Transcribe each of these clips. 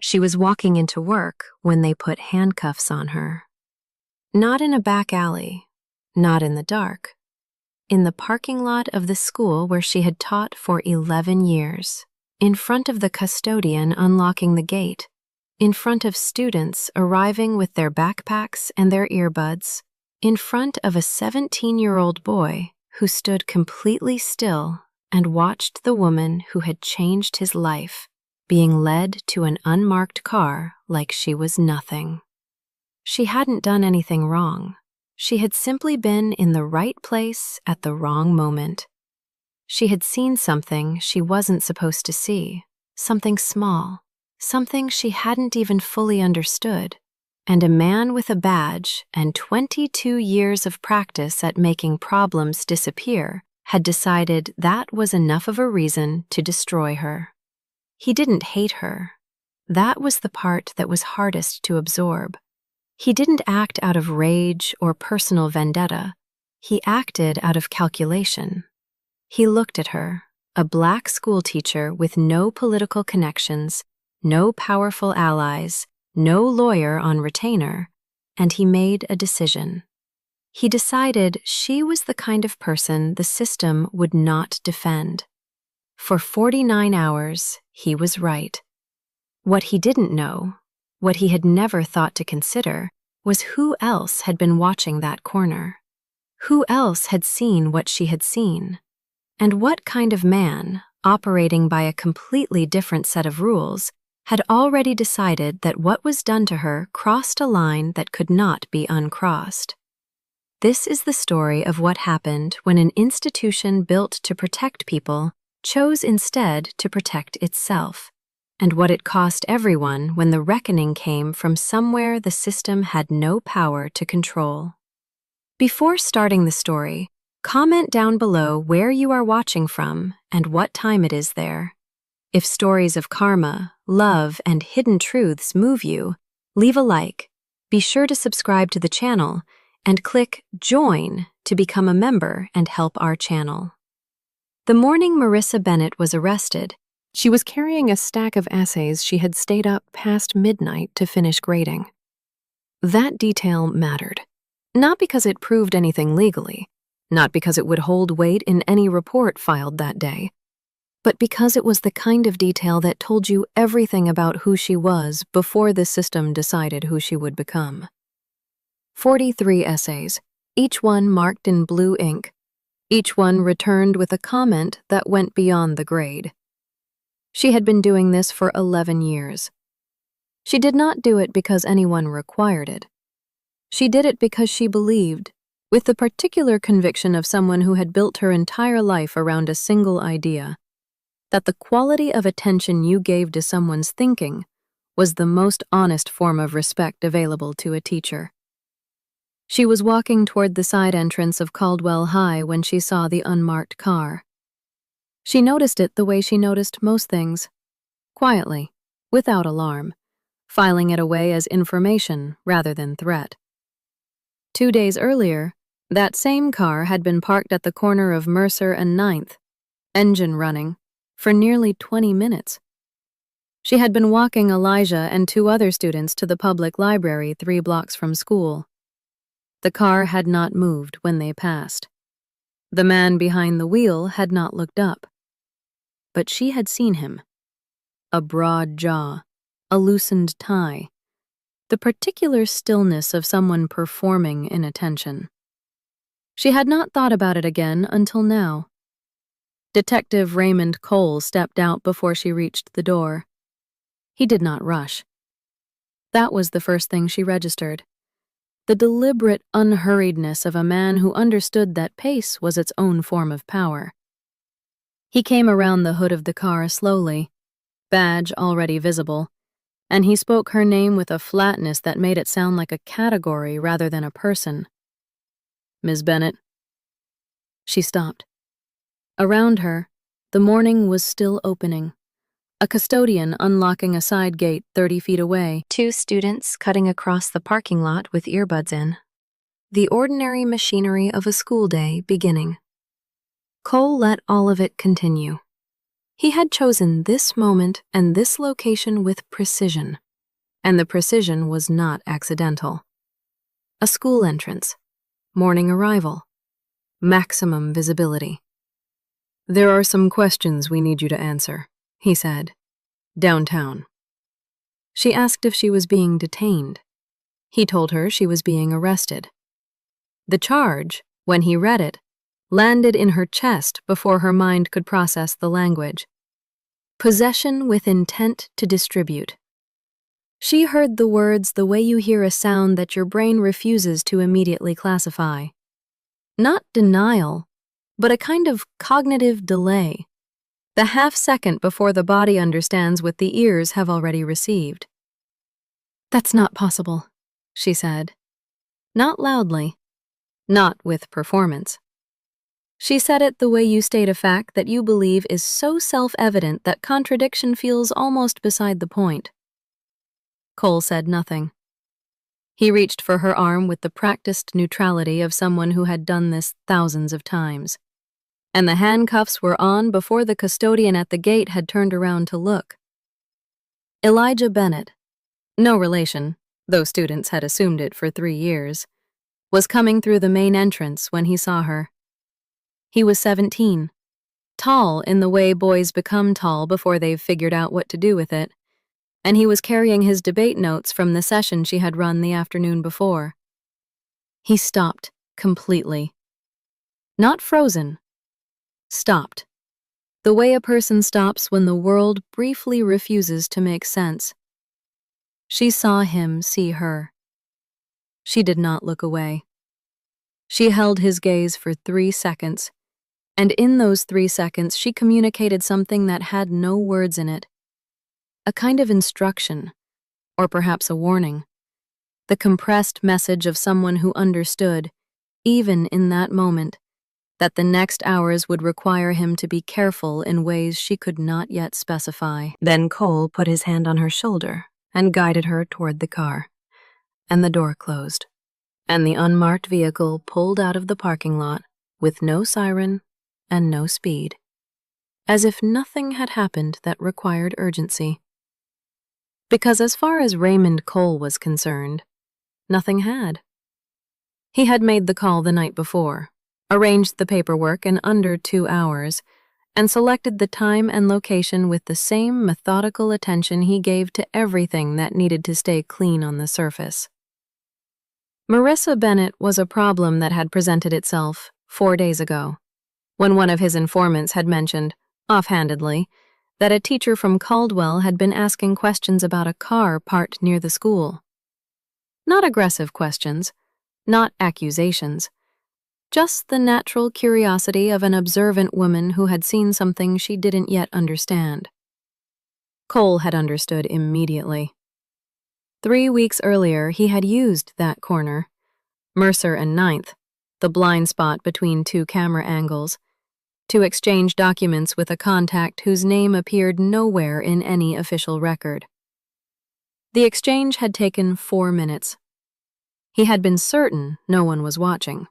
She was walking into work when they put handcuffs on her. Not in a back alley, not in the dark. In the parking lot of the school where she had taught for 11 years, in front of the custodian unlocking the gate, in front of students arriving with their backpacks and their earbuds, in front of a 17-year-old boy who stood completely still and watched the woman who had changed his life being led to an unmarked car like she was nothing. She hadn't done anything wrong. She had simply been in the right place at the wrong moment. She had seen something she wasn't supposed to see, something small, something she hadn't even fully understood, and a man with a badge and 22 years of practice at making problems disappear had decided that was enough of a reason to destroy her. He didn't hate her. That was the part that was hardest to absorb. He didn't act out of rage or personal vendetta. He acted out of calculation. He looked at her, a black schoolteacher with no political connections, no powerful allies, no lawyer on retainer, and he made a decision. He decided she was the kind of person the system would not defend. For 49 hours, he was right. What he didn't know, what he had never thought to consider, was who else had been watching that corner. Who else had seen what she had seen? And what kind of man, operating by a completely different set of rules, had already decided that what was done to her crossed a line that could not be uncrossed. This is the story of what happened when an institution built to protect people chose instead to protect itself, and what it cost everyone when the reckoning came from somewhere the system had no power to control. Before starting the story, comment down below where you are watching from and what time it is there. If stories of karma, love, and hidden truths move you, leave a like, be sure to subscribe to the channel, and click Join to become a member and help our channel. The morning Marisa Bennett was arrested, she was carrying a stack of essays she had stayed up past midnight to finish grading. That detail mattered, not because it proved anything legally, not because it would hold weight in any report filed that day, but because it was the kind of detail that told you everything about who she was before the system decided who she would become. 43 essays, each one marked in blue ink, each one returned with a comment that went beyond the grade. She had been doing this for 11 years. She did not do it because anyone required it. She did it because she believed, with the particular conviction of someone who had built her entire life around a single idea, that the quality of attention you gave to someone's thinking was the most honest form of respect available to a teacher. She was walking toward the side entrance of Caldwell High when she saw the unmarked car. She noticed it the way she noticed most things, quietly, without alarm, filing it away as information rather than threat. 2 days earlier, that same car had been parked at the corner of Mercer and 9th, engine running, for nearly 20 minutes. She had been walking Elijah and 2 other students to the public library 3 blocks from school. The car had not moved when they passed. The man behind the wheel had not looked up. But she had seen him. A broad jaw, a loosened tie, the particular stillness of someone performing inattention. She had not thought about it again until now. Detective Raymond Cole stepped out before she reached the door. He did not rush. That was the first thing she registered. The deliberate unhurriedness of a man who understood that pace was its own form of power. He came around the hood of the car slowly, badge already visible, and he spoke her name with a flatness that made it sound like a category rather than a person. "Ms. Bennett." She stopped. Around her, the morning was still opening. A custodian unlocking a side gate 30 feet away. 2 students cutting across the parking lot with earbuds in. The ordinary machinery of a school day beginning. Cole let all of it continue. He had chosen this moment and this location with precision, and the precision was not accidental. A school entrance, morning arrival, maximum visibility. "There are some questions we need you to answer," he said. "Downtown." She asked if she was being detained. He told her she was being arrested. The charge, when he read it, landed in her chest before her mind could process the language. Possession with intent to distribute. She heard the words the way you hear a sound that your brain refuses to immediately classify. Not denial, but a kind of cognitive delay, the half-second before the body understands what the ears have already received. "That's not possible," she said. Not loudly, not with performance. She said it the way you state a fact that you believe is so self-evident that contradiction feels almost beside the point. Cole said nothing. He reached for her arm with the practiced neutrality of someone who had done this thousands of times. And the handcuffs were on before the custodian at the gate had turned around to look. Elijah Bennett, no relation, though students had assumed it for 3 years, was coming through the main entrance when he saw her. He was 17, tall in the way boys become tall before they've figured out what to do with it, and he was carrying his debate notes from the session she had run the afternoon before. He stopped completely. Not frozen. Stopped. The way a person stops when the world briefly refuses to make sense. She saw him see her. She did not look away. She held his gaze for 3 seconds, and in those 3 seconds she communicated something that had no words in it. A kind of instruction, or perhaps a warning. The compressed message of someone who understood, even in that moment, that the next hours would require him to be careful in ways she could not yet specify. Then Cole put his hand on her shoulder and guided her toward the car, and the door closed, and the unmarked vehicle pulled out of the parking lot with no siren and no speed, as if nothing had happened that required urgency. Because as far as Raymond Cole was concerned, nothing had. He had made the call the night before, arranged the paperwork in under 2 hours, and selected the time and location with the same methodical attention he gave to everything that needed to stay clean on the surface. Marisa Bennett was a problem that had presented itself 4 days ago, when one of his informants had mentioned, offhandedly, that a teacher from Caldwell had been asking questions about a car parked near the school. Not aggressive questions, not accusations, just the natural curiosity of an observant woman who had seen something she didn't yet understand. Cole had understood immediately. 3 weeks earlier, he had used that corner, Mercer and 9th, the blind spot between 2 camera angles, to exchange documents with a contact whose name appeared nowhere in any official record. The exchange had taken 4 minutes. He had been certain no one was watching.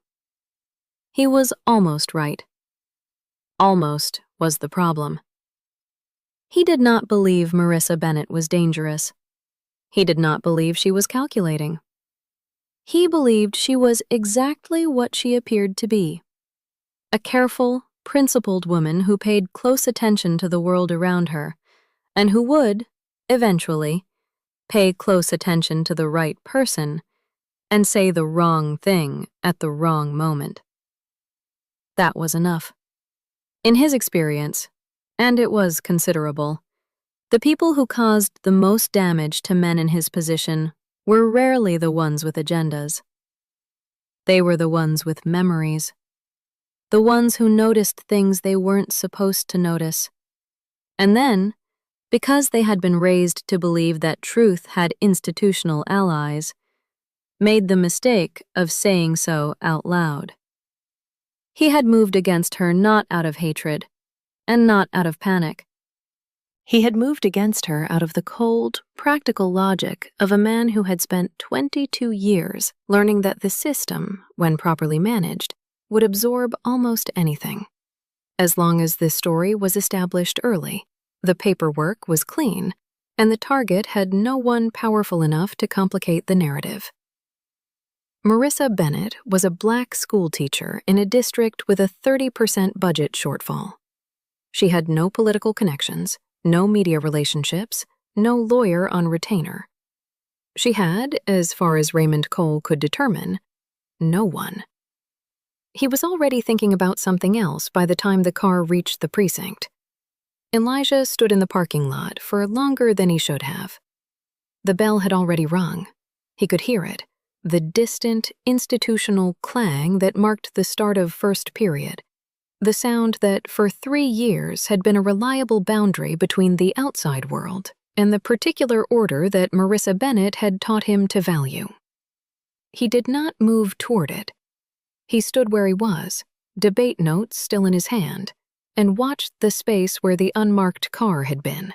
He was almost right. Almost was the problem. He did not believe Marisa Bennett was dangerous. He did not believe she was calculating. He believed she was exactly what she appeared to be. A careful, principled woman who paid close attention to the world around her, and who would, eventually, pay close attention to the right person and say the wrong thing at the wrong moment. That was enough. In his experience, and it was considerable, the people who caused the most damage to men in his position were rarely the ones with agendas. They were the ones with memories. The ones who noticed things they weren't supposed to notice. And then, because they had been raised to believe that truth had institutional allies, made the mistake of saying so out loud. He had moved against her not out of hatred, and not out of panic. He had moved against her out of the cold, practical logic of a man who had spent 22 years learning that the system, when properly managed, would absorb almost anything. as long as this story was established early, the paperwork was clean, and the target had no one powerful enough to complicate the narrative. Marisa Bennett was a black schoolteacher in a district with a 30% budget shortfall. She had no political connections, no media relationships, no lawyer on retainer. She had, as far as Raymond Cole could determine, no one. He was already thinking about something else by the time the car reached the precinct. Elijah stood in the parking lot for longer than he should have. The bell had already rung. He could hear it, the distant, institutional clang that marked the start of first period, the sound that for 3 years had been a reliable boundary between the outside world and the particular order that Marisa Bennett had taught him to value. He did not move toward it. He stood where he was, debate notes still in his hand, and watched the space where the unmarked car had been.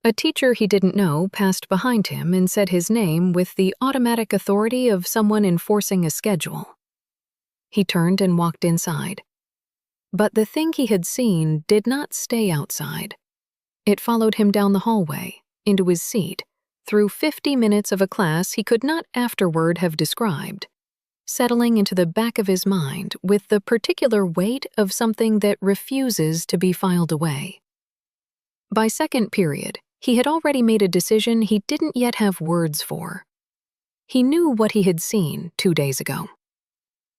A teacher he didn't know passed behind him and said his name with the automatic authority of someone enforcing a schedule. He turned and walked inside. But the thing he had seen did not stay outside. It followed him down the hallway, into his seat, through 50 minutes of a class he could not afterward have described, settling into the back of his mind with the particular weight of something that refuses to be filed away. By second period, he had already made a decision he didn't yet have words for. He knew what he had seen 2 days ago.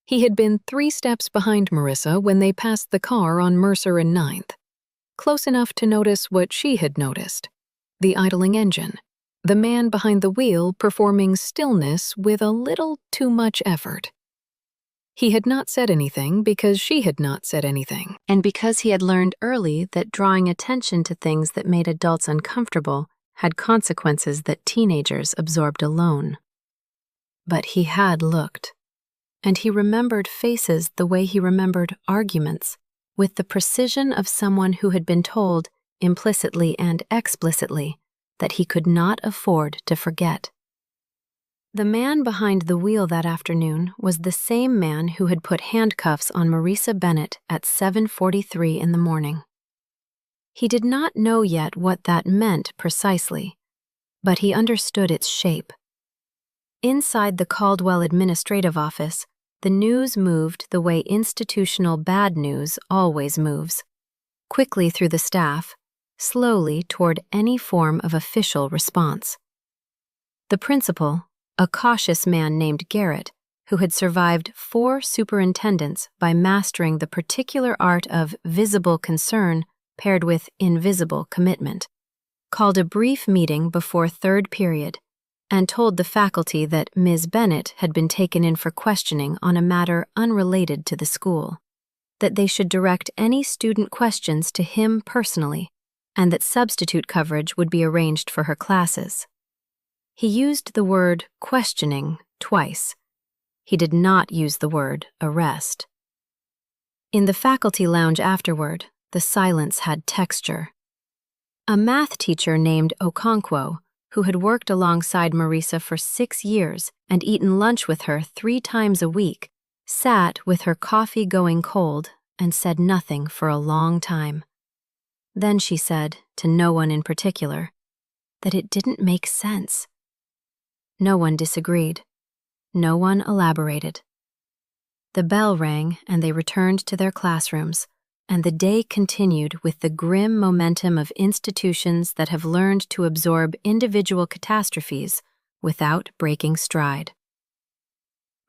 He had been 3 steps behind Marisa when they passed the car on Mercer and 9th, close enough to notice what she had noticed: the idling engine, the man behind the wheel performing stillness with a little too much effort. He had not said anything because she had not said anything, and because he had learned early that drawing attention to things that made adults uncomfortable had consequences that teenagers absorbed alone. But he had looked, and he remembered faces the way he remembered arguments, with the precision of someone who had been told, implicitly and explicitly, that he could not afford to forget. The man behind the wheel that afternoon was the same man who had put handcuffs on Marisa Bennett at 7:43 in the morning. He did not know yet what that meant precisely, but he understood its shape. Inside the Caldwell administrative office, the news moved the way institutional bad news always moves, quickly through the staff, slowly toward any form of official response. The principal, a cautious man named Garrett, who had survived 4 superintendents by mastering the particular art of visible concern paired with invisible commitment, called a brief meeting before third period and told the faculty that Ms. Bennett had been taken in for questioning on a matter unrelated to the school, that they should direct any student questions to him personally, and that substitute coverage would be arranged for her classes. He used the word questioning twice. He did not use the word arrest. In the faculty lounge afterward, the silence had texture. A math teacher named Okonkwo, who had worked alongside Marisa for 6 years and eaten lunch with her 3 times a week, sat with her coffee going cold and said nothing for a long time. Then she said, to no one in particular, that it didn't make sense. No one disagreed. No one elaborated. The bell rang and they returned to their classrooms, and the day continued with the grim momentum of institutions that have learned to absorb individual catastrophes without breaking stride.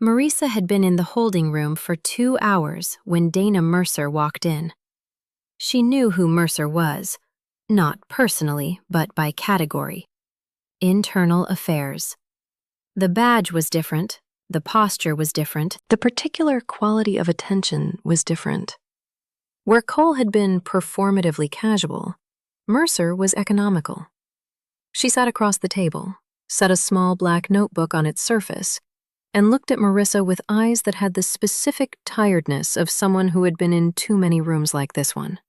Marisa had been in the holding room for 2 hours when Dana Mercer walked in. She knew who Mercer was, not personally, but by category: internal affairs. The badge was different, the posture was different, the particular quality of attention was different. Where Cole had been performatively casual, Mercer was economical. She sat across the table, set a small black notebook on its surface, and looked at Marisa with eyes that had the specific tiredness of someone who had been in too many rooms like this one.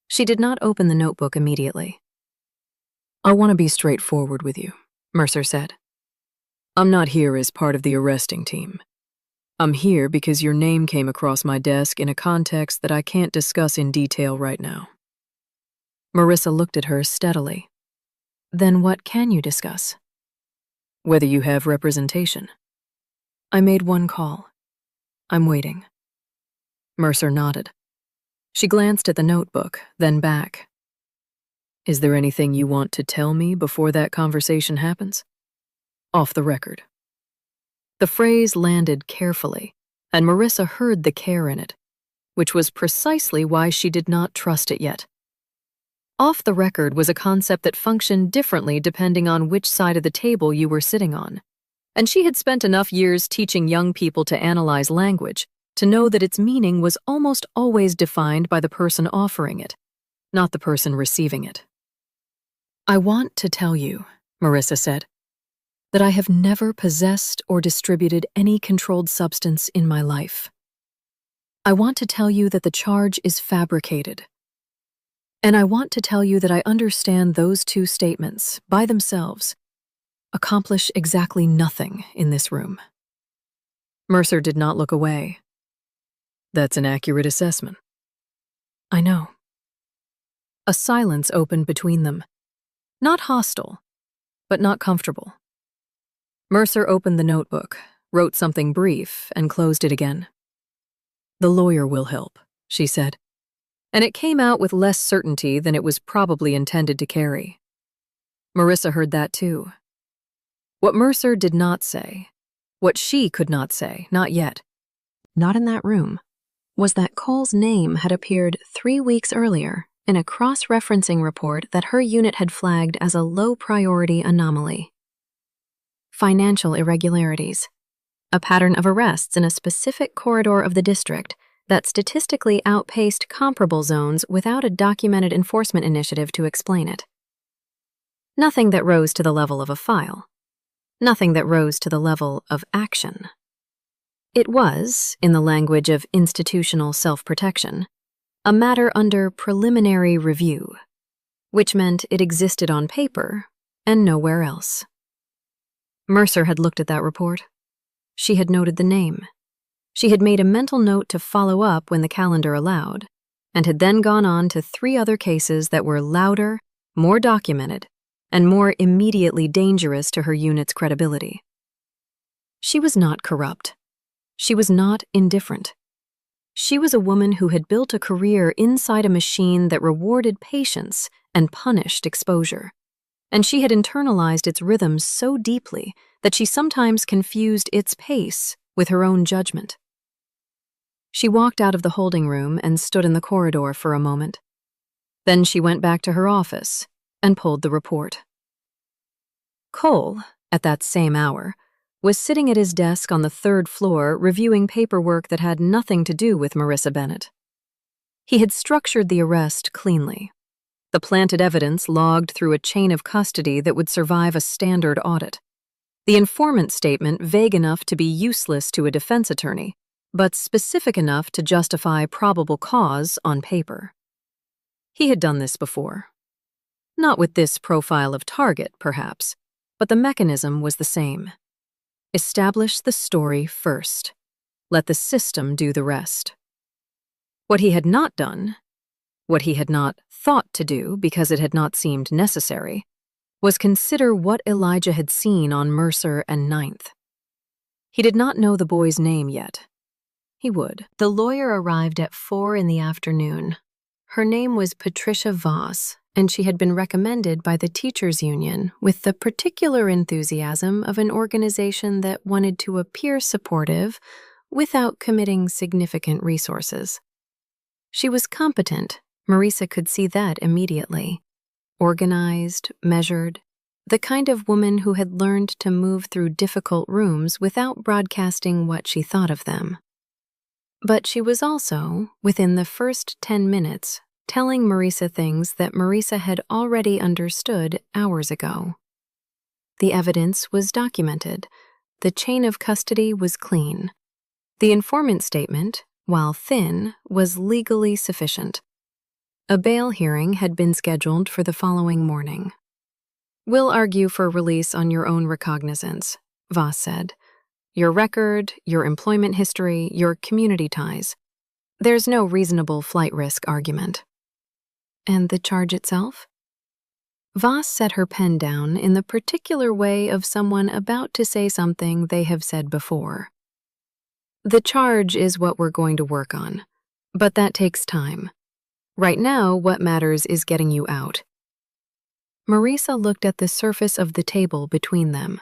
She did not open the notebook immediately. "I want to be straightforward with you," Mercer said. "I'm not here as part of the arresting team. I'm here because your name came across my desk in a context that I can't discuss in detail right now. Marisa looked at her steadily. Then what can you discuss? Whether you have representation. I made one call. I'm waiting. Mercer nodded. She glanced at the notebook, then back. Is there anything you want to tell me before that conversation happens? Off the record. The phrase landed carefully, and Marisa heard the care in it, which was precisely why she did not trust it yet. Off the record was a concept that functioned differently depending on which side of the table you were sitting on, and she had spent enough years teaching young people to analyze language to know that its meaning was almost always defined by the person offering it, not the person receiving it. I want to tell you, Marisa said, that I have never possessed or distributed any controlled substance in my life. I want to tell you that the charge is fabricated. And I want to tell you that I understand those two statements, by themselves, accomplish exactly nothing in this room. Mercer did not look away. That's an accurate assessment. I know. A silence opened between them. Not hostile, but not comfortable. Mercer opened the notebook, wrote something brief, and closed it again. The lawyer will help, she said, and it came out with less certainty than it was probably intended to carry. Marisa heard that too. What Mercer did not say, what she could not say, not yet, not in that room, was that Cole's name had appeared 3 weeks earlier in a cross-referencing report that her unit had flagged as a low-priority anomaly. Financial irregularities, a pattern of arrests in a specific corridor of the district that statistically outpaced comparable zones without a documented enforcement initiative to explain it. Nothing that rose to the level of a file. Nothing that rose to the level of action. It was, in the language of institutional self-protection, a matter under preliminary review, which meant it existed on paper and nowhere else. Mercer had looked at that report. She had noted the name. She had made a mental note to follow up when the calendar allowed, and had then gone on to 3 other cases that were louder, more documented, and more immediately dangerous to her unit's credibility. She was not corrupt. She was not indifferent. She was a woman who had built a career inside a machine that rewarded patience and punished exposure, and she had internalized its rhythms so deeply that she sometimes confused its pace with her own judgment. She walked out of the holding room and stood in the corridor for a moment. Then she went back to her office and pulled the report. Cole, at that same hour, was sitting at his desk on the 3rd floor reviewing paperwork that had nothing to do with Marisa Bennett. He had structured the arrest cleanly. The planted evidence logged through a chain of custody that would survive a standard audit. The informant statement vague enough to be useless to a defense attorney, but specific enough to justify probable cause on paper. He had done this before. Not with this profile of target, perhaps, but the mechanism was the same. Establish the story first. Let the system do the rest. What he had not done, what he had not thought to do because it had not seemed necessary, was consider what Elijah had seen on Mercer and 9th. He did not know the boy's name yet. He would. The lawyer arrived at 4 in the afternoon. Her name was Patricia Voss, and she had been recommended by the teachers' union with the particular enthusiasm of an organization that wanted to appear supportive without committing significant resources. She was competent, Marisa could see that immediately. Organized, measured, the kind of woman who had learned to move through difficult rooms without broadcasting what she thought of them. But she was also, within the first 10 minutes, telling Marisa things that Marisa had already understood hours ago. The evidence was documented. The chain of custody was clean. The informant statement, while thin, was legally sufficient. A bail hearing had been scheduled for the following morning. "We'll argue for release on your own recognizance," Voss said. your record, your employment history, your community ties. There's no reasonable flight risk argument. And the charge itself? Voss set her pen down in the particular way of someone about to say something they have said before. The charge is what we're going to work on, but that takes time. Right now, what matters is getting you out. Marisa looked at the surface of the table between them.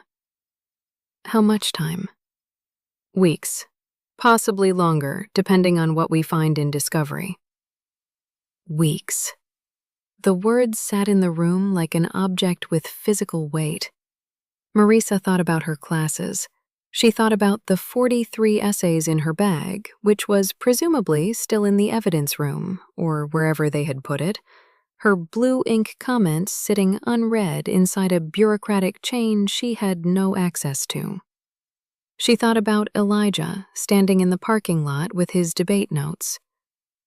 How much time? Weeks. Possibly longer, depending on what we find in discovery. Weeks. The words sat in the room like an object with physical weight. Marisa thought about her classes. She thought about the 43 essays in her bag, which was presumably still in the evidence room, or wherever they had put it, her blue ink comments sitting unread inside a bureaucratic chain she had no access to. She thought about Elijah standing in the parking lot with his debate notes.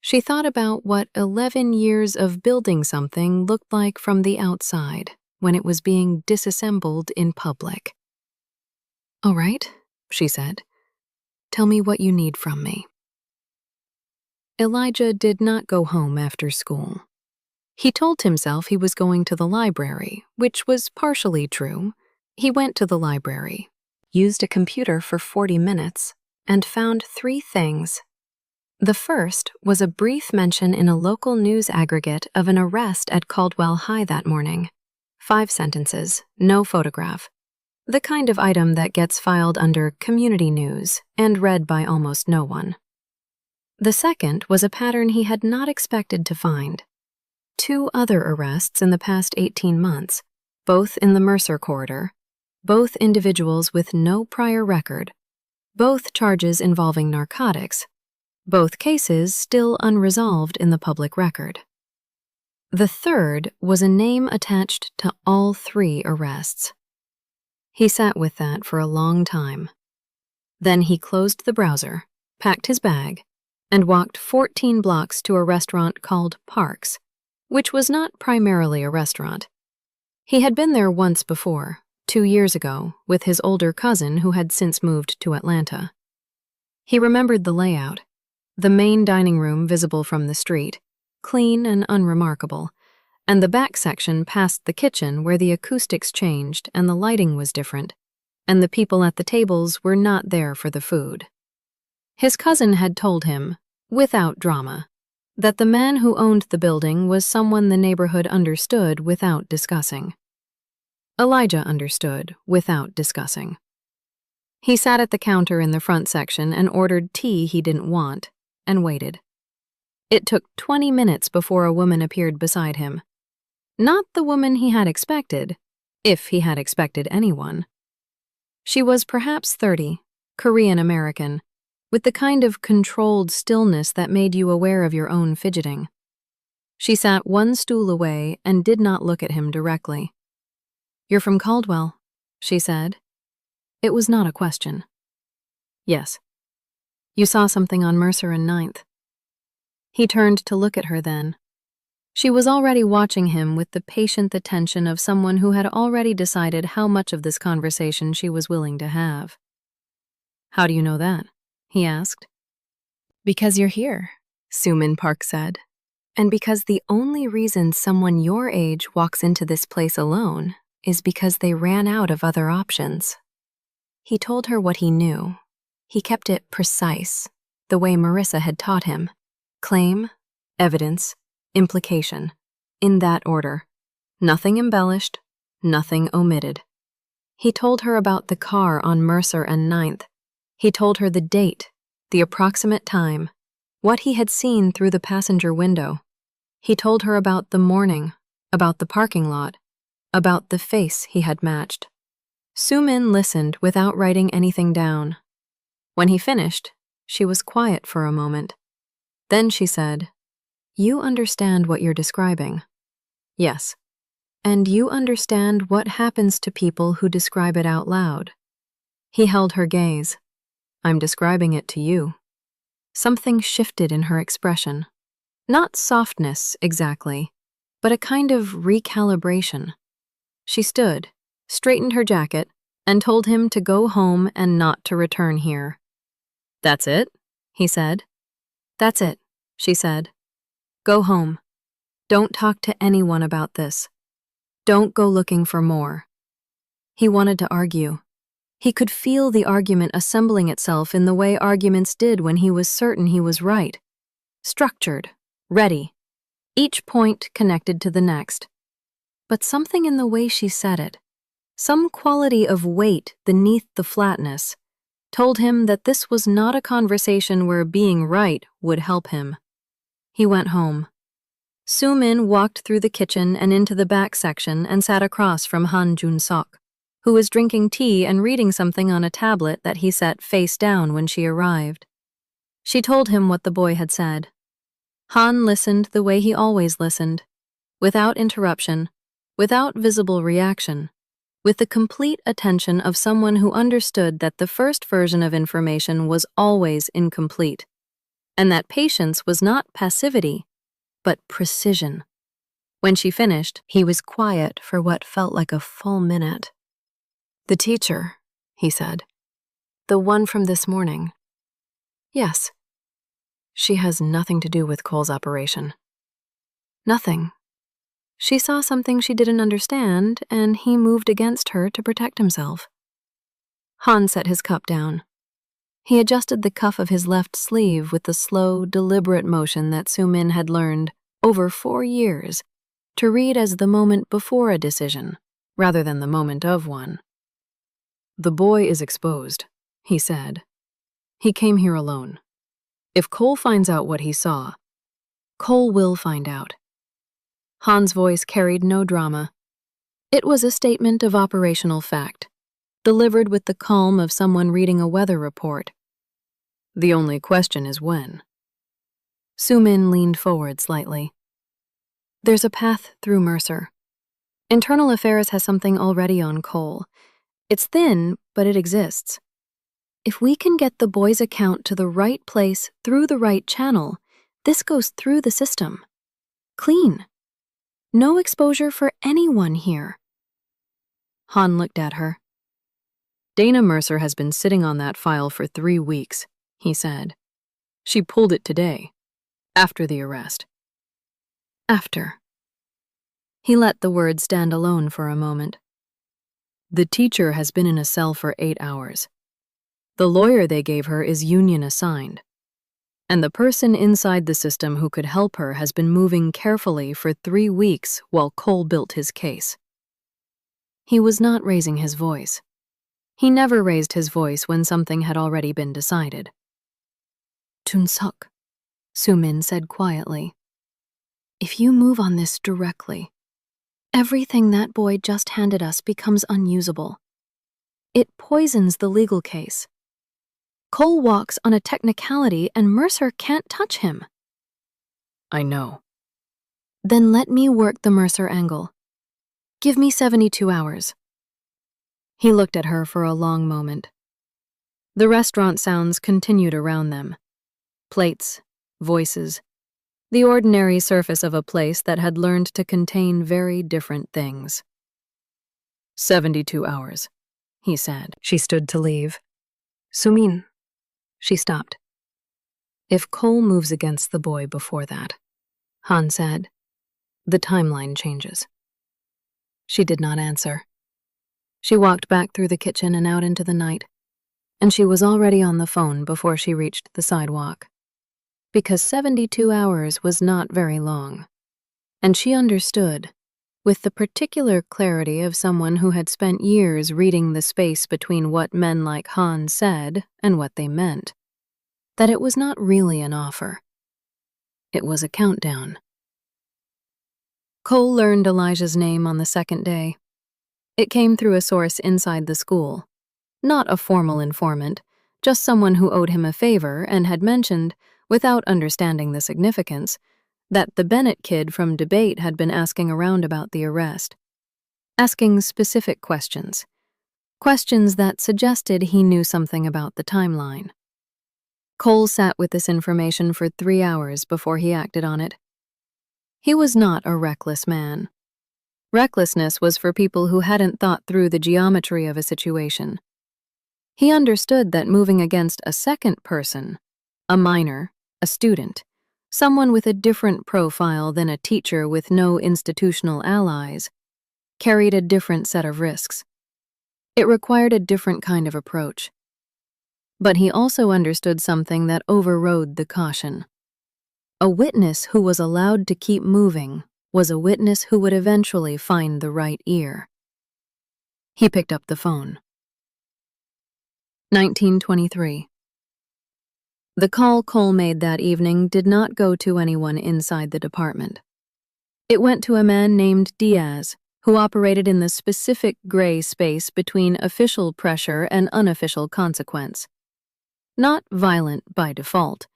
She thought about what 11 years of building something looked like from the outside when it was being disassembled in public. "All right," she said. "Tell me what you need from me." Elijah did not go home after school. He told himself he was going to the library, which was partially true. He went to the library, used a computer for 40 minutes, and found 3 things. The first was a brief mention in a local news aggregate of an arrest at Caldwell High that morning. 5 sentences, no photograph. The kind of item that gets filed under community news and read by almost no one. The second was a pattern he had not expected to find. 2 other arrests in the past 18 months, both in the Mercer corridor, both individuals with no prior record, both charges involving narcotics, both cases still unresolved in the public record. The third was a name attached to all 3 arrests. He sat with that for a long time. Then he closed the browser, packed his bag, and walked 14 blocks to a restaurant called Parks, which was not primarily a restaurant. He had been there once before, 2 years ago, with his older cousin who had since moved to Atlanta. He remembered the layout. The main dining room visible from the street, clean and unremarkable, and the back section past the kitchen where the acoustics changed and the lighting was different, and the people at the tables were not there for the food. His cousin had told him, without drama, that the man who owned the building was someone the neighborhood understood without discussing. Elijah understood without discussing. He sat at the counter in the front section and ordered tea he didn't want, and waited. It took 20 minutes before a woman appeared beside him. Not the woman he had expected, if he had expected anyone. She was perhaps 30, Korean American, with the kind of controlled stillness that made you aware of your own fidgeting. She sat one stool away and did not look at him directly. "You're from Caldwell," she said. It was not a question. "Yes." "You saw something on Mercer and 9th. He turned to look at her then. She was already watching him with the patient attention of someone who had already decided how much of this conversation she was willing to have. "How do you know that?" he asked. "Because you're here," Suman Park said. "And because the only reason someone your age walks into this place alone is because they ran out of other options." He told her what he knew. He kept it precise, the way Marisa had taught him. Claim, evidence, implication, in that order. Nothing embellished, nothing omitted. He told her about the car on Mercer and 9th. He told her the date, the approximate time, what he had seen through the passenger window. He told her about the morning, about the parking lot, about the face he had matched. Sumin listened without writing anything down. When he finished, she was quiet for a moment. Then she said, "You understand what you're describing?" "Yes." "And you understand what happens to people who describe it out loud?" He held her gaze. "I'm describing it to you." Something shifted in her expression. Not softness, exactly, but a kind of recalibration. She stood, straightened her jacket, and told him to go home and not to return here. That's it? He said. That's it, she said. Go home. Don't talk to anyone about this. Don't go looking for more. He wanted to argue. He could feel the argument assembling itself in the way arguments did when he was certain he was right. Structured, ready, each point connected to the next. But something in the way she said it, some quality of weight beneath the flatness, told him that this was not a conversation where being right would help him. He went home. Soo-min walked through the kitchen and into the back section and sat across from Han Jun-sok, who was drinking tea and reading something on a tablet that he set face down when she arrived. She told him what the boy had said. Han listened the way he always listened, without interruption, without visible reaction, with the complete attention of someone who understood that the first version of information was always incomplete, and that patience was not passivity, but precision. When she finished, he was quiet for what felt like a full minute. "The teacher," he said. "The one from this morning." "Yes." "She has nothing to do with Cole's operation." "Nothing. She saw something she didn't understand, and he moved against her to protect himself." Han set his cup down. He adjusted the cuff of his left sleeve with the slow, deliberate motion that Soo-min had learned, over 4 years, to read as the moment before a decision, rather than the moment of one. "The boy is exposed," he said. "He came here alone. If Cole finds out what he saw, Cole will find out." Han's voice carried no drama. It was a statement of operational fact, delivered with the calm of someone reading a weather report. "The only question is when." Soo-min leaned forward slightly. "There's a path through Mercer. Internal Affairs has something already on Cole. It's thin, but it exists. If we can get the boy's account to the right place through the right channel, this goes through the system. Clean. No exposure for anyone here." Han looked at her. "Dana Mercer has been sitting on that file for 3 weeks, he said. She pulled it today, after the arrest." "After." He let the word stand alone for a moment. "The teacher has been in a cell for 8 hours. The lawyer they gave her is union assigned. And the person inside the system who could help her has been moving carefully for 3 weeks while Cole built his case." He was not raising his voice. He never raised his voice when something had already been decided. "Jun-sok," Soo-min said quietly, "if you move on this directly, everything that boy just handed us becomes unusable. It poisons the legal case. Cole walks on a technicality and Mercer can't touch him." "I know." "Then let me work the Mercer angle. Give me 72 hours. He looked at her for a long moment. The restaurant sounds continued around them. Plates, voices, the ordinary surface of a place that had learned to contain very different things. 72 hours, he said. She stood to leave. "Soo-min." She stopped. "If Cole moves against the boy before that," Han said, "the timeline changes." She did not answer. She walked back through the kitchen and out into the night, and she was already on the phone before she reached the sidewalk. Because 72 hours was not very long, and she understood, with the particular clarity of someone who had spent years reading the space between what men like Han said and what they meant, that it was not really an offer. It was a countdown. Cole learned Elijah's name on the second day. It came through a source inside the school. Not a formal informant, just someone who owed him a favor and had mentioned, without understanding the significance, that the Bennett kid from debate had been asking around about the arrest. Asking specific questions. Questions that suggested he knew something about the timeline. Cole sat with this information for 3 hours before he acted on it. He was not a reckless man. Recklessness was for people who hadn't thought through the geometry of a situation. He understood that moving against a second person, a minor, a student, someone with a different profile than a teacher with no institutional allies, carried a different set of risks. It required a different kind of approach. But he also understood something that overrode the caution. A witness who was allowed to keep moving was a witness who would eventually find the right ear. He picked up the phone. 1923. The call Cole made that evening did not go to anyone inside the department. It went to a man named Diaz, who operated in the specific gray space between official pressure and unofficial consequence. Not violent by default,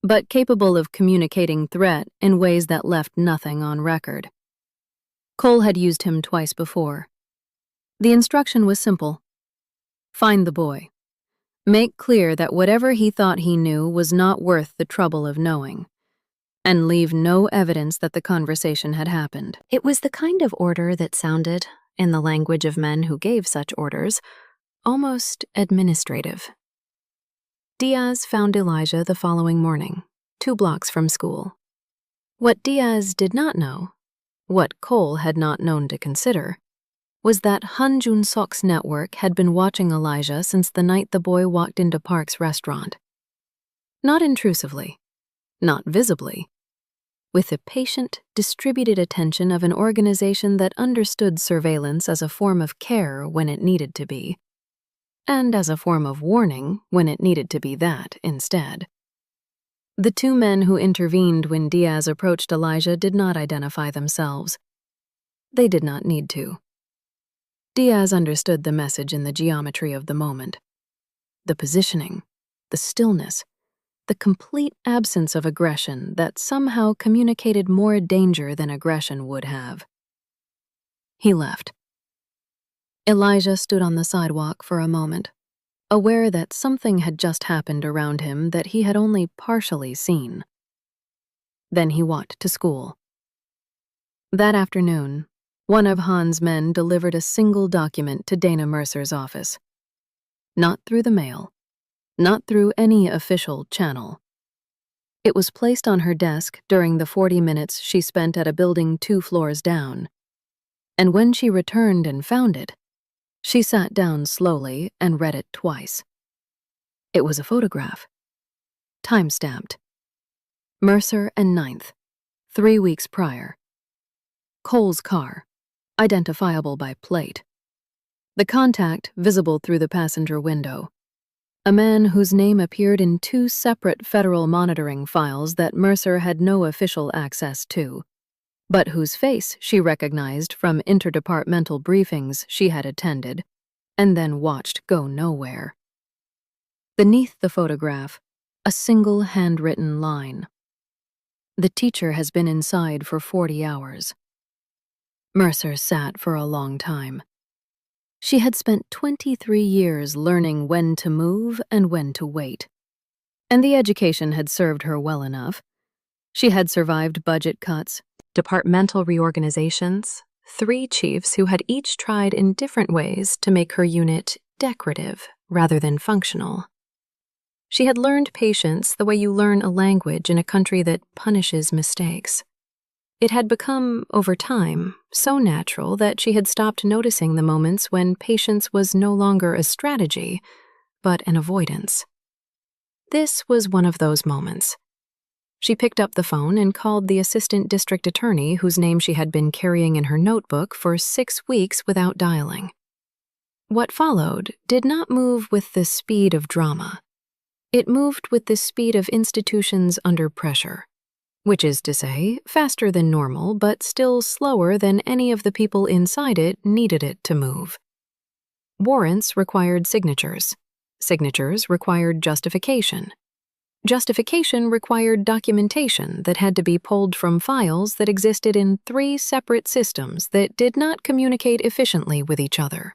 but capable of communicating threat in ways that left nothing on record. Cole had used him twice before. The instruction was simple. Find the boy. Make clear that whatever he thought he knew was not worth the trouble of knowing, and leave no evidence that the conversation had happened. It was the kind of order that sounded, in the language of men who gave such orders, almost administrative. Diaz found Elijah the following morning, 2 blocks from school. What Diaz did not know, what Cole had not known to consider, was that Han Jun-sok's network had been watching Elijah since the night the boy walked into Park's restaurant. Not intrusively, not visibly, with the patient, distributed attention of an organization that understood surveillance as a form of care when it needed to be, and as a form of warning when it needed to be that instead. The 2 men who intervened when Diaz approached Elijah did not identify themselves. They did not need to. Diaz understood the message in the geometry of the moment. The positioning, the stillness, the complete absence of aggression that somehow communicated more danger than aggression would have. He left. Elijah stood on the sidewalk for a moment, aware that something had just happened around him that he had only partially seen. Then he walked to school. That afternoon, one of Han's men delivered a single document to Dana Mercer's office. Not through the mail, not through any official channel. It was placed on her desk during the 40 minutes she spent at a building 2 floors down. And when she returned and found it, she sat down slowly and read it twice. It was a photograph. Time-stamped. Mercer and 9th, 3 weeks prior. Cole's car, identifiable by plate. The contact visible through the passenger window. A man whose name appeared in 2 separate federal monitoring files that Mercer had no official access to, but whose face she recognized from interdepartmental briefings she had attended and then watched go nowhere. Beneath the photograph, a single handwritten line. The teacher has been inside for 40 hours. Mercer sat for a long time. She had spent 23 years learning when to move and when to wait. And the education had served her well enough. She had survived budget cuts, departmental reorganizations, 3 chiefs who had each tried in different ways to make her unit decorative rather than functional. She had learned patience the way you learn a language in a country that punishes mistakes. It had become, over time, so natural that she had stopped noticing the moments when patience was no longer a strategy, but an avoidance. This was one of those moments. She picked up the phone and called the assistant district attorney whose name she had been carrying in her notebook for 6 weeks without dialing. What followed did not move with the speed of drama. It moved with the speed of institutions under pressure. Which is to say, faster than normal, but still slower than any of the people inside it needed it to move. Warrants required signatures. Signatures required justification. Justification required documentation that had to be pulled from files that existed in 3 separate systems that did not communicate efficiently with each other.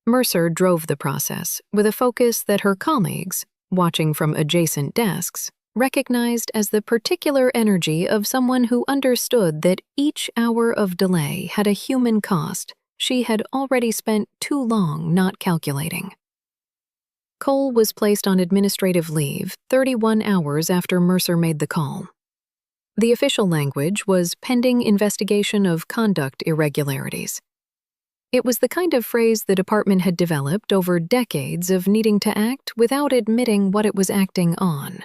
Mercer drove the process with a focus that her colleagues, watching from adjacent desks, recognized as the particular energy of someone who understood that each hour of delay had a human cost she had already spent too long not calculating. Cole was placed on administrative leave 31 hours after Mercer made the call. The official language was pending investigation of conduct irregularities. It was the kind of phrase the department had developed over decades of needing to act without admitting what it was acting on.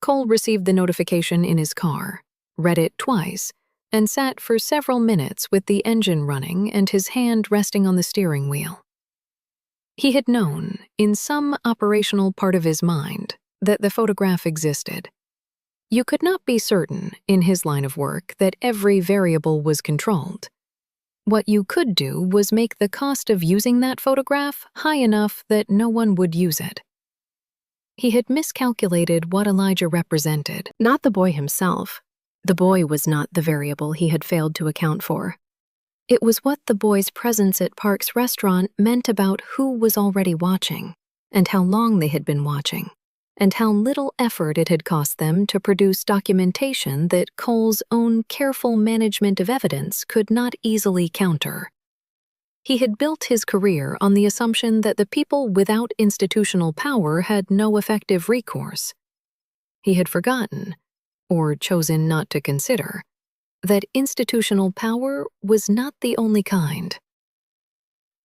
Cole received the notification in his car, read it twice, and sat for several minutes with the engine running and his hand resting on the steering wheel. He had known, in some operational part of his mind, that the photograph existed. You could not be certain, in his line of work, that every variable was controlled. What you could do was make the cost of using that photograph high enough that no one would use it. He had miscalculated what Elijah represented, not the boy himself. The boy was not the variable he had failed to account for. It was what the boy's presence at Park's restaurant meant about who was already watching, and how long they had been watching, and how little effort it had cost them to produce documentation that Cole's own careful management of evidence could not easily counter. He had built his career on the assumption that the people without institutional power had no effective recourse. He had forgotten, or chosen not to consider, that institutional power was not the only kind.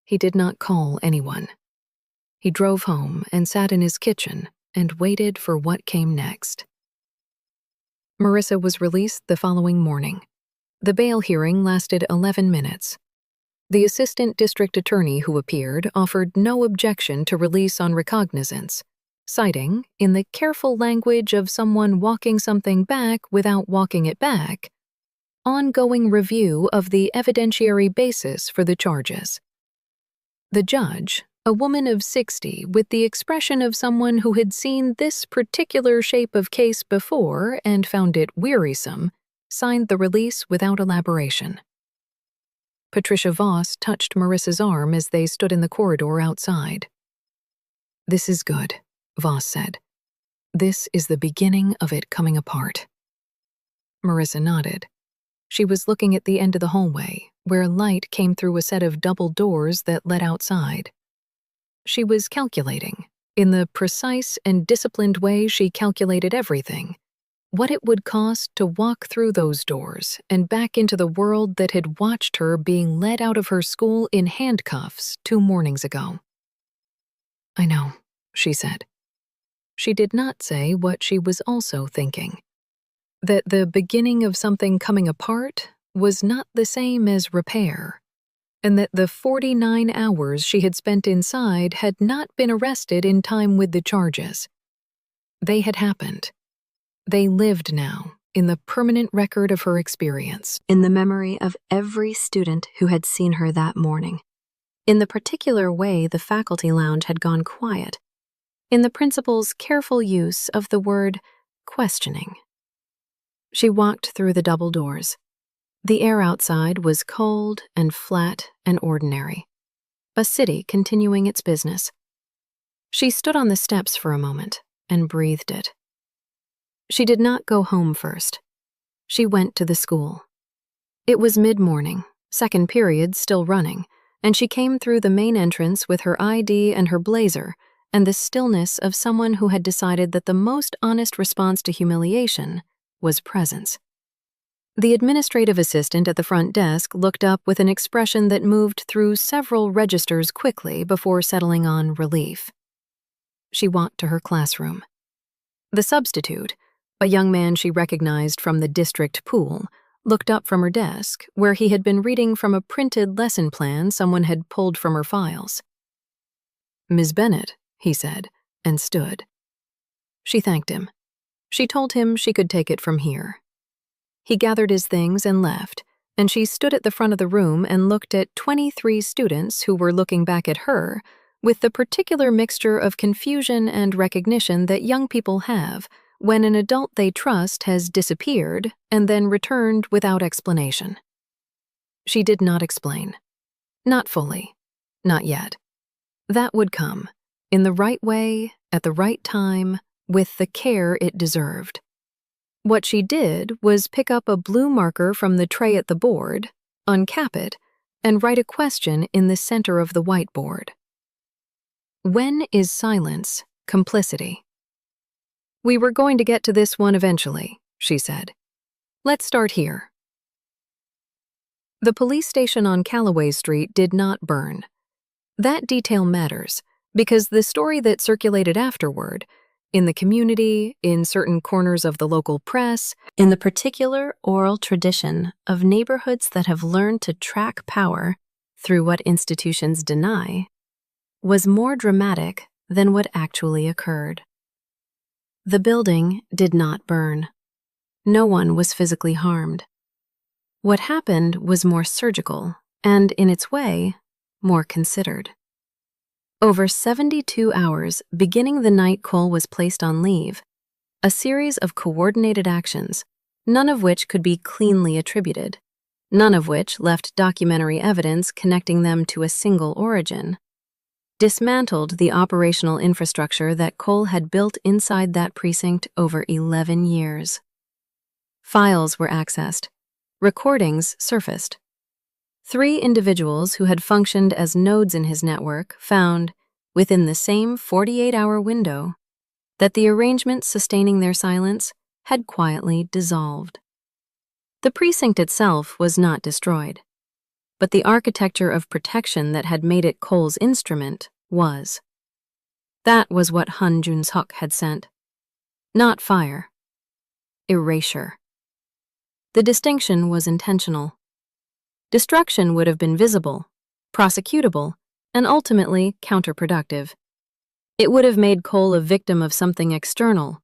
He did not call anyone. He drove home and sat in his kitchen and waited for what came next. Marisa was released the following morning. The bail hearing lasted 11 minutes. The assistant district attorney who appeared offered no objection to release on recognizance, citing, in the careful language of someone walking something back without walking it back, ongoing review of the evidentiary basis for the charges. The judge, a woman of 60 with the expression of someone who had seen this particular shape of case before and found it wearisome, signed the release without elaboration. Patricia Voss touched Marissa's arm as they stood in the corridor outside. "This is good," Voss said. "This is the beginning of it coming apart." Marisa nodded. She was looking at the end of the hallway, where light came through a set of double doors that led outside. She was calculating, in the precise and disciplined way she calculated everything, what it would cost to walk through those doors and back into the world that had watched her being led out of her school in handcuffs 2 mornings ago. "I know," she said. She did not say what she was also thinking, that the beginning of something coming apart was not the same as repair, and that the 49 hours she had spent inside had not been arrested in time with the charges. They had happened. They lived now in the permanent record of her experience, in the memory of every student who had seen her that morning, in the particular way the faculty lounge had gone quiet, in the principal's careful use of the word questioning. She walked through the double doors. The air outside was cold and flat and ordinary, a city continuing its business. She stood on the steps for a moment and breathed it. She did not go home first. She went to the school. It was mid-morning, second period still running, and she came through the main entrance with her ID and her blazer and the stillness of someone who had decided that the most honest response to humiliation was presence. The administrative assistant at the front desk looked up with an expression that moved through several registers quickly before settling on relief. She walked to her classroom. The substitute, a young man she recognized from the district pool, looked up from her desk, where he had been reading from a printed lesson plan someone had pulled from her files. "Ms. Bennett," he said, and stood. She thanked him. She told him she could take it from here. He gathered his things and left, and she stood at the front of the room and looked at 23 students who were looking back at her with the particular mixture of confusion and recognition that young people have when an adult they trust has disappeared and then returned without explanation. She did not explain. Not fully. Not yet. That would come, in the right way, at the right time, with the care it deserved. What she did was pick up a blue marker from the tray at the board, uncap it, and write a question in the center of the whiteboard. When is silence complicity? We were going to get to this one eventually, she said. Let's start here. The police station on Callaway Street did not burn. That detail matters because the story that circulated afterward, in the community, in certain corners of the local press, In the particular oral tradition of neighborhoods that have learned to track power through what institutions deny, was more dramatic than what actually occurred. The building did not burn. No one was physically harmed. What happened was more surgical and, in its way, more considered. Over 72 hours beginning the night Cole was placed on leave, a series of coordinated actions, none of which could be cleanly attributed, none of which left documentary evidence connecting them to a single origin, dismantled the operational infrastructure that Cole had built inside that precinct over 11 years. Files were accessed. Recordings surfaced. 3 individuals who had functioned as nodes in his network found, within the same 48-hour window, that the arrangement sustaining their silence had quietly dissolved. The precinct itself was not destroyed, but the architecture of protection that had made it Cole's instrument was. That was what Han Jun-suk had sent. Not fire. Erasure. The distinction was intentional. Destruction would have been visible, prosecutable, and ultimately counterproductive. It would have made Cole a victim of something external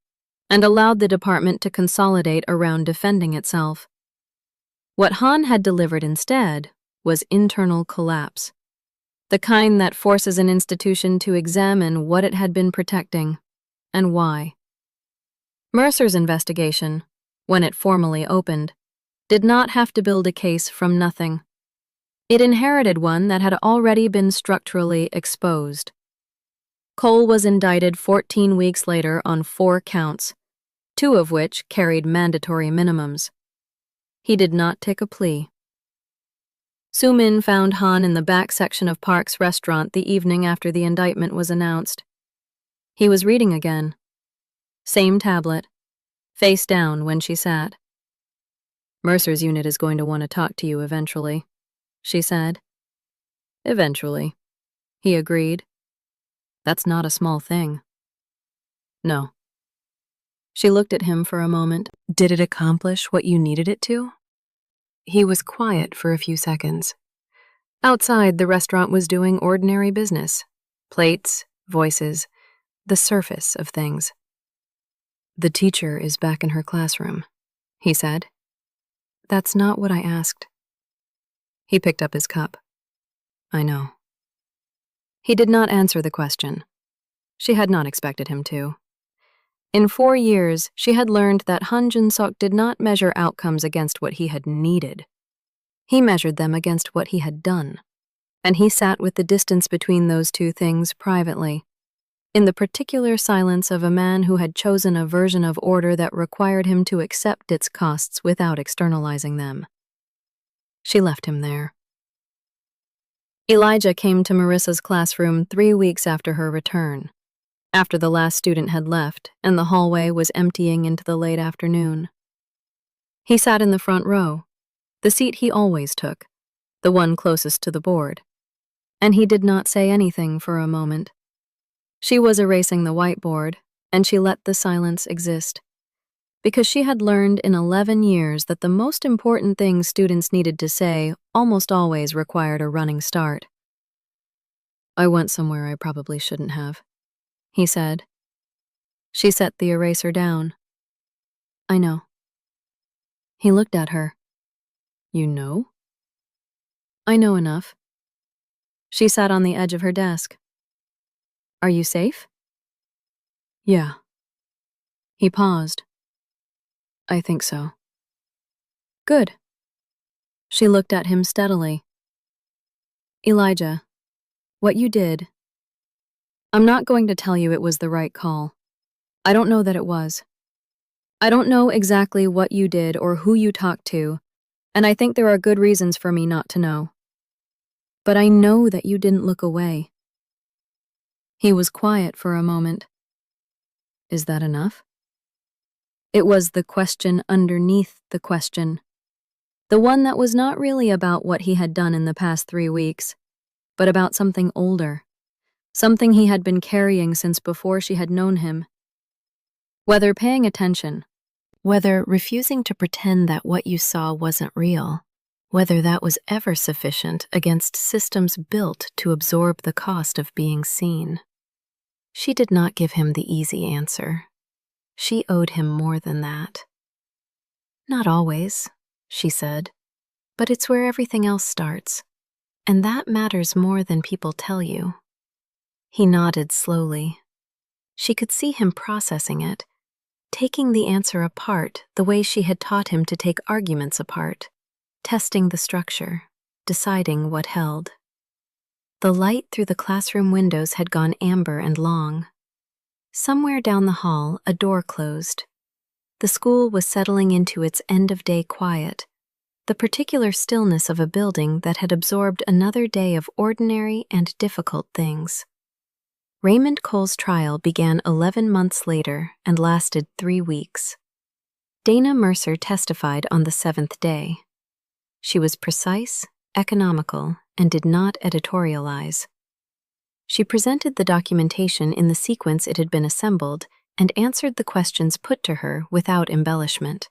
and allowed the department to consolidate around defending itself. What Han had delivered instead was internal collapse, the kind that forces an institution to examine what it had been protecting and why. Mercer's investigation, when it formally opened, did not have to build a case from nothing. It inherited one that had already been structurally exposed. Cole was indicted 14 weeks later on 4 counts, 2 of which carried mandatory minimums. He did not take a plea. Soo-min found Han in the back section of Park's restaurant the evening after the indictment was announced. He was reading again. Same tablet, face down when she sat. Mercer's unit is going to want to talk to you eventually, she said. Eventually, he agreed. That's not a small thing. No. She looked at him for a moment. Did it accomplish what you needed it to? He was quiet for a few seconds. Outside, the restaurant was doing ordinary business. Plates, voices, the surface of things. The teacher is back in her classroom, he said. That's not what I asked. He picked up his cup. I know. He did not answer the question. She had not expected him to. In 4 years, she had learned that Han Jun-suk did not measure outcomes against what he had needed. He measured them against what he had done, and he sat with the distance between those two things privately, in the particular silence of a man who had chosen a version of order that required him to accept its costs without externalizing them. She left him there. Elijah came to Marissa's classroom 3 weeks after her return, after the last student had left and the hallway was emptying into the late afternoon. He sat in the front row, the seat he always took, the one closest to the board, and he did not say anything for a moment. She was erasing the whiteboard, and she let the silence exist, because she had learned in 11 years that the most important things students needed to say almost always required a running start. I went somewhere I probably shouldn't have, he said. She set the eraser down. I know. He looked at her. You know? I know enough. She sat on the edge of her desk. Are you safe? Yeah. He paused. I think so. Good. She looked at him steadily. Elijah, what you did, I'm not going to tell you it was the right call. I don't know that it was. I don't know exactly what you did or who you talked to, and I think there are good reasons for me not to know. But I know that you didn't look away. He was quiet for a moment. Is that enough? It was the question underneath the question. The one that was not really about what he had done in the past 3 weeks, but about something older. Something he had been carrying since before she had known him. Whether paying attention, Whether refusing to pretend that what you saw wasn't real, whether that was ever sufficient against systems built to absorb the cost of being seen. She did not give him the easy answer. She owed him more than that. Not always, she said, but it's where everything else starts, and that matters more than people tell you. He nodded slowly. She could see him processing it, taking the answer apart the way she had taught him to take arguments apart, testing the structure, deciding what held. The light through the classroom windows had gone amber and long. Somewhere down the hall, a door closed. The school was settling into its end-of-day quiet, the particular stillness of a building that had absorbed another day of ordinary and difficult things. Raymond Cole's trial began 11 months later and lasted 3 weeks. Dana Mercer testified on the 7th day. She was precise, economical, and did not editorialize. She presented the documentation in the sequence it had been assembled and answered the questions put to her without embellishment.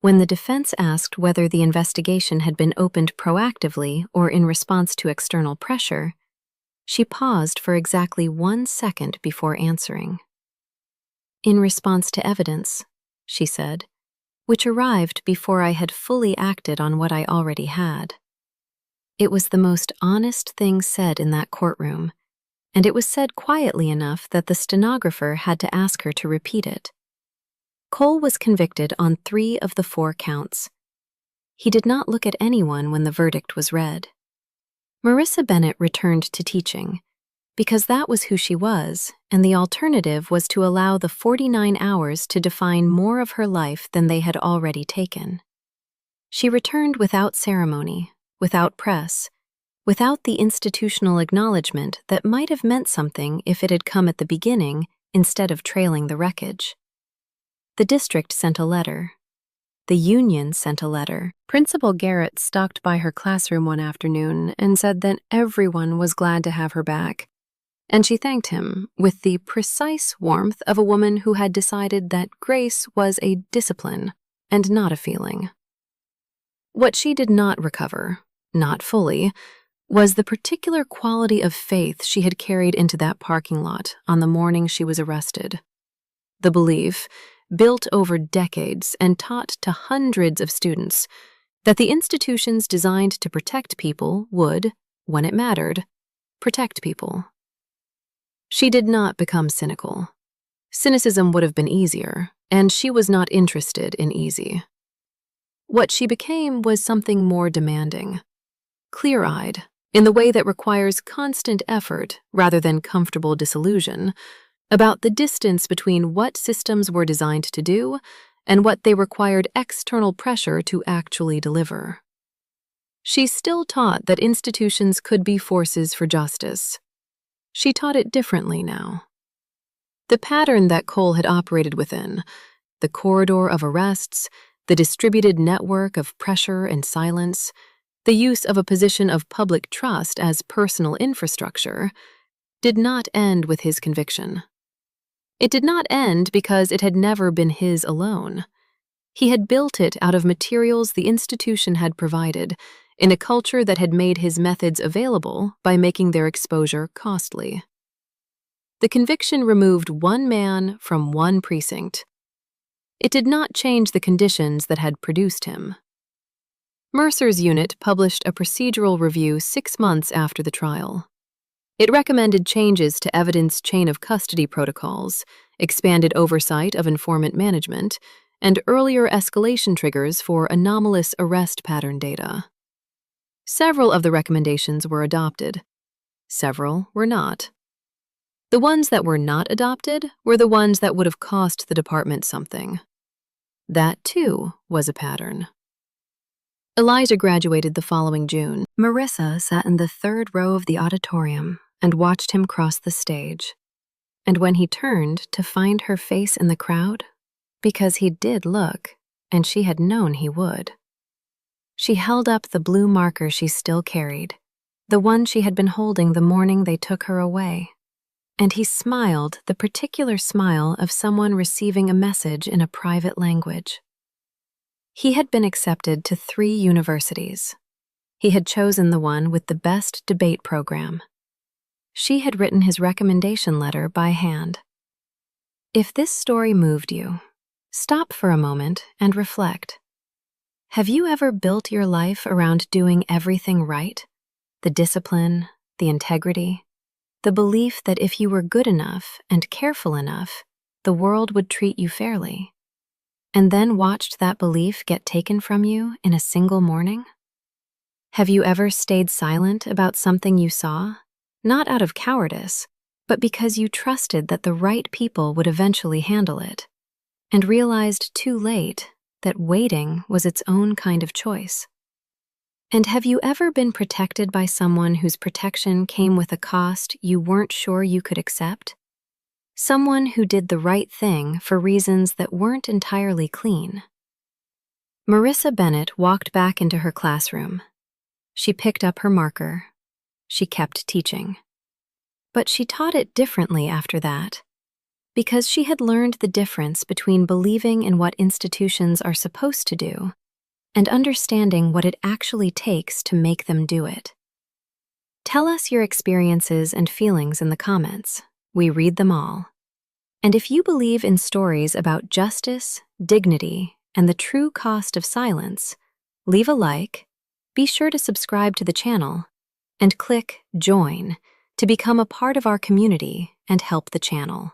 When the defense asked whether the investigation had been opened proactively or in response to external pressure, she paused for exactly 1 second before answering. In response to evidence, she said, which arrived before I had fully acted on what I already had. It was the most honest thing said in that courtroom, and it was said quietly enough that the stenographer had to ask her to repeat it. Cole was convicted on 3 of the 4 counts. He did not look at anyone when the verdict was read. Marisa Bennett returned to teaching, because that was who she was, and the alternative was to allow the 49 hours to define more of her life than they had already taken. She returned without ceremony, without press, without the institutional acknowledgement that might have meant something if it had come at the beginning instead of trailing the wreckage. The district sent a letter. The union sent a letter. Principal Garrett stopped by her classroom one afternoon and said that everyone was glad to have her back, and she thanked him with the precise warmth of a woman who had decided that grace was a discipline and not a feeling. What she did not recover, not fully, was the particular quality of faith she had carried into that parking lot on the morning she was arrested. The belief, built over decades and taught to hundreds of students, that the institutions designed to protect people would, when it mattered, protect people. She did not become cynical. Cynicism would have been easier, and she was not interested in easy. What she became was something more demanding, clear-eyed, in the way that requires constant effort rather than comfortable disillusion, about the distance between what systems were designed to do and what they required external pressure to actually deliver. She still taught that institutions could be forces for justice. She taught it differently now. The pattern that Cole had operated within, the corridor of arrests, the distributed network of pressure and silence, the use of a position of public trust as personal infrastructure, did not end with his conviction. It did not end because it had never been his alone. He had built it out of materials the institution had provided, in a culture that had made his methods available by making their exposure costly. The conviction removed one man from one precinct. It did not change the conditions that had produced him. Mercer's unit published a procedural review 6 months after the trial. It recommended changes to evidence chain of custody protocols, expanded oversight of informant management, and earlier escalation triggers for anomalous arrest pattern data. Several of the recommendations were adopted. Several were not. The ones that were not adopted were the ones that would have cost the department something. That, too, was a pattern. Eliza graduated the following June. Marisa sat in the third row of the auditorium and watched him cross the stage. And when he turned to find her face in the crowd, because he did look, and she had known he would, she held up the blue marker she still carried, the one she had been holding the morning they took her away. And he smiled the particular smile of someone receiving a message in a private language. He had been accepted to 3 universities. He had chosen the one with the best debate program. She had written his recommendation letter by hand. If this story moved you, stop for a moment and reflect. Have you ever built your life around doing everything right? The discipline, the integrity, the belief that if you were good enough and careful enough, the world would treat you fairly, and then watched that belief get taken from you in a single morning? Have you ever stayed silent about something you saw, not out of cowardice, but because you trusted that the right people would eventually handle it, and realized too late that waiting was its own kind of choice? And have you ever been protected by someone whose protection came with a cost you weren't sure you could accept? Someone who did the right thing for reasons that weren't entirely clean. Marisa Bennett walked back into her classroom. She picked up her marker. She kept teaching. But she taught it differently after that, because she had learned the difference between believing in what institutions are supposed to do and understanding what it actually takes to make them do it. Tell us your experiences and feelings in the comments. We read them all. And if you believe in stories about justice, dignity, and the true cost of silence, leave a like, be sure to subscribe to the channel, and click Join to become a part of our community and help the channel.